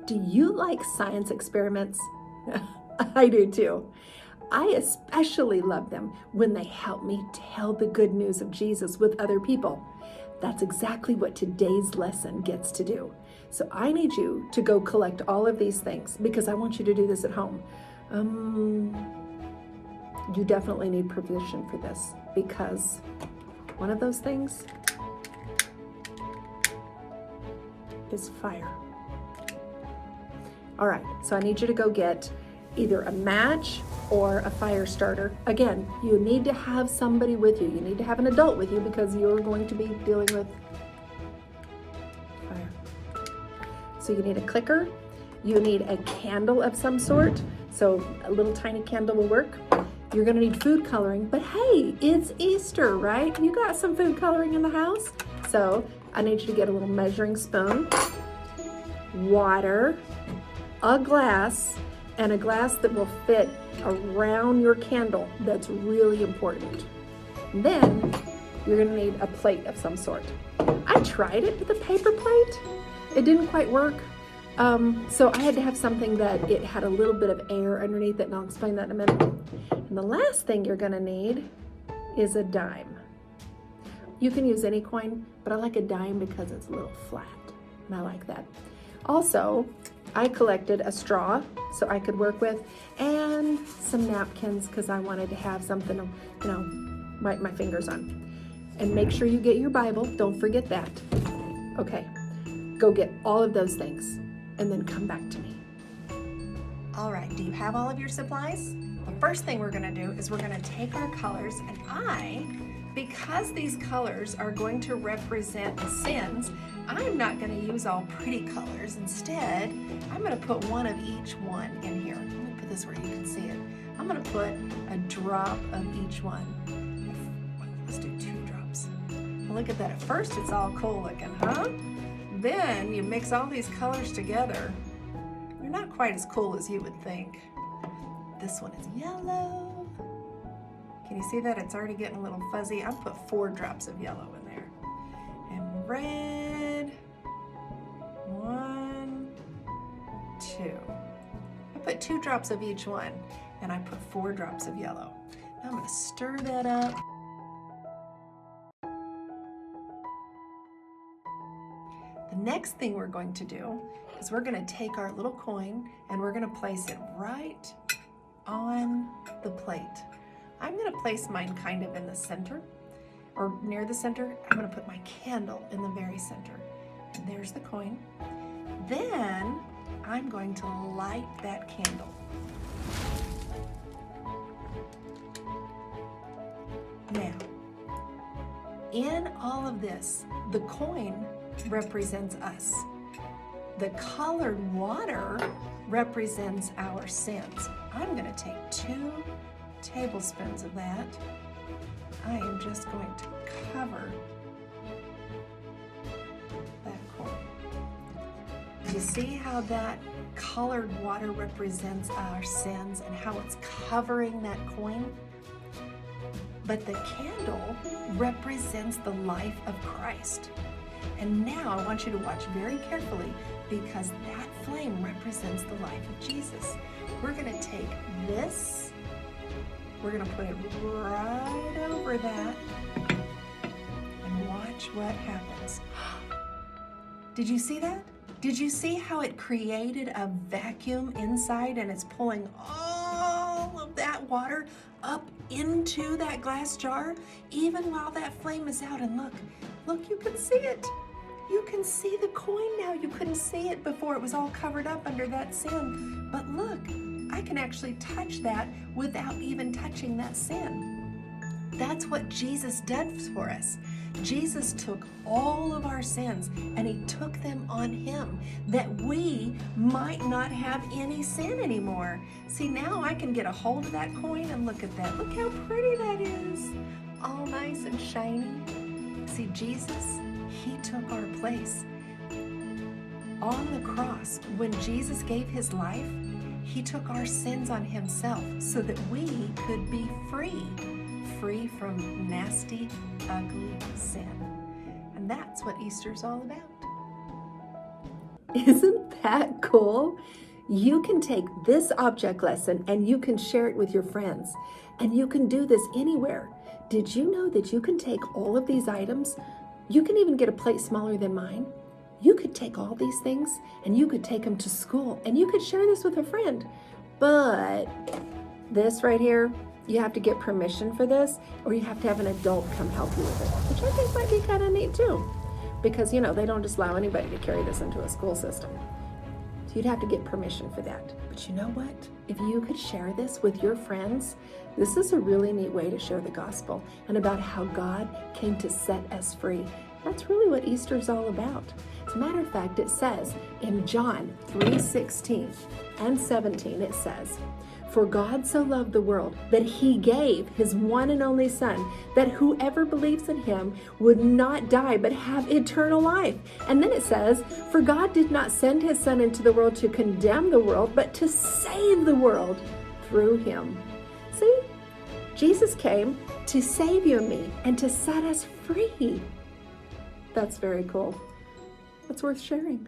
Do you like science experiments? I do too. I especially love them when they help me tell the good news of Jesus with other people. That's exactly what today's lesson gets to do. So I need you to go collect all of these things because I want you to do this at home. You definitely need provision for this because one of those things is fire. All right, so I need you to go get either a match or a fire starter. Again, you need to have somebody with you. You need to have an adult with you because you're going to be dealing with fire. So you need a clicker. You need a candle of some sort. So a little tiny candle will work. You're gonna need food coloring, but hey, it's Easter, right? You got some food coloring in the house. So I need you to get a little measuring spoon, water, a glass, and a glass that will fit around your candle. That's really important. And then you're gonna need a plate of some sort. I tried it with a paper plate. It didn't quite work. So I had to have something that it had a little bit of air underneath it, and I'll explain that in a minute. And the last thing you're gonna need is a dime. You can use any coin, but I like a dime because it's a little flat, and I like that. Also, I collected a straw so I could work with, and some napkins because I wanted to have something to, wipe my fingers on. And make sure you get your Bible, don't forget that. Okay, go get all of those things and then come back to me. All right, do you have all of your supplies? The first thing we're gonna do is we're gonna take our colors, and because these colors are going to represent sins, I'm not gonna use all pretty colors. Instead, I'm gonna put one of each one in here. Let me put this where you can see it. I'm gonna put a drop of each one. Let's do 2 drops. Look at that, at first it's all cool looking, huh? Then you mix all these colors together. They're not quite as cool as you would think. This one is yellow. Can you see that? It's already getting a little fuzzy. I'll put 4 drops of yellow in there. And red, 1, 2. I put 2 drops of each one, and I put 4 drops of yellow. Now I'm gonna stir that up. The next thing we're going to do is we're gonna take our little coin and we're gonna place it right on the plate. I'm gonna place mine kind of in the center or near the center. I'm gonna put my candle in the very center. And there's the coin. Then I'm going to light that candle. Now, in all of this, the coin represents us. The colored water represents our sins. I'm going to take 2 tablespoons of that. I am just going to cover that coin. You see how that colored water represents our sins and how it's covering that coin? But the candle represents the life of Christ. And now I want you to watch very carefully because that flame represents the life of Jesus. We're gonna take this, we're gonna put it right over that and watch what happens. Did you see that? Did you see how it created a vacuum inside and it's pulling all of that water up into that glass jar, even while that flame is out? And look, you can see it. You can see the coin now. You couldn't see it before. It was all covered up under that sin. But look, I can actually touch that without even touching that sin. That's what Jesus did for us. Jesus took all of our sins and he took them on him that we might not have any sin anymore. See, now I can get a hold of that coin and look at that. Look how pretty that is. All nice and shiny. See, Jesus, he took our place. On the cross, when Jesus gave his life, he took our sins on himself so that we could be free from nasty, ugly sin. And that's what Easter's all about. Isn't that cool? You can take this object lesson and you can share it with your friends. And you can do this anywhere. Did you know that you can take all of these items? You can even get a plate smaller than mine. You could take all these things and you could take them to school and you could share this with a friend. But this right here, you have to get permission for this, or you have to have an adult come help you with it, which I think might be kind of neat too. Because, you know, they don't just allow anybody to carry this into a school system. So you'd have to get permission for that. But you know what? If you could share this with your friends, this is a really neat way to share the gospel and about how God came to set us free. That's really what Easter is all about. As a matter of fact, it says in John 3:16 and 17, it says, "For God so loved the world that he gave his one and only Son, that whoever believes in him would not die but have eternal life." And then it says, "For God did not send his Son into the world to condemn the world, but to save the world through him." See, Jesus came to save you and me and to set us free. That's very cool. That's worth sharing.